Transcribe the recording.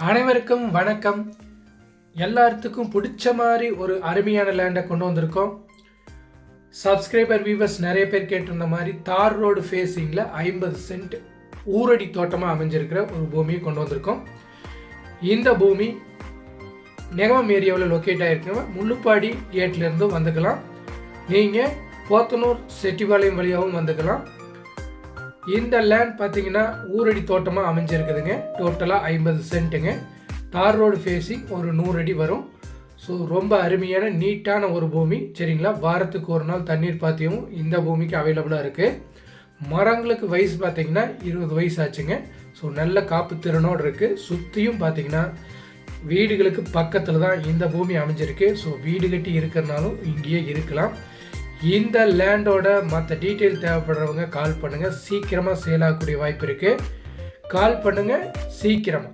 அனைவருக்கும் வணக்கம். எல்லாத்துக்கும் பிடிச்ச மாதிரி ஒரு அருமையான லேண்டை கொண்டு வந்திருக்கோம். சப்ஸ்கிரைபர் வியூவர்ஸ் நிறைய பேர் கேட்டிருந்த மாதிரி தார் ரோடு ஃபேஸிங்கில் 50 சென்ட் ஊரடி தோட்டமாக அமைஞ்சிருக்கிற ஒரு பூமியை கொண்டு வந்திருக்கோம். இந்த பூமி நெகமம் ஏரியாவில் லொக்கேட் ஆகிருக்க முள்ளுப்பாடி கேட்லேருந்து வந்துக்கலாம். நீங்கள் போத்தனூர் செட்டிபாளையம் வழியாகவும் வந்துக்கலாம். இந்த லேண்ட் பார்த்தீங்கன்னா ஊரடி தோட்டமாக அமைஞ்சிருக்குதுங்க. டோட்டலாக 50 சென்ட்டுங்க. தார் ரோடு ஃபேஸிங் ஒரு 100 அடி வரும். ஸோ ரொம்ப அருமையான நீட்டான ஒரு பூமி சரிங்களா. வாரத்துக்கு ஒரு நாள் தண்ணீர் பாத்தியும் இந்த பூமிக்கு அவைலபிளாக இருக்குது. மரங்களுக்கு வயசு பார்த்தீங்கன்னா 20 வயசு ஆச்சுங்க. ஸோ நல்ல காப்பு திறனோடு இருக்குது. சுற்றியும் பார்த்தீங்கன்னா வீடுகளுக்கு பக்கத்தில் தான் இந்த பூமி அமைஞ்சிருக்கு. ஸோ வீடு கட்டி இருக்கிறனாலும் இங்கேயே இருக்கலாம். இந்த லேண்டோட மற்ற டீட்டெயில் தேவைப்படுறவங்க கால் பண்ணுங்கள். சீக்கிரமாக சேல் ஆகக்கூடிய வாய்ப்பு இருக்குது. கால் பண்ணுங்கள் சீக்கிரமாக.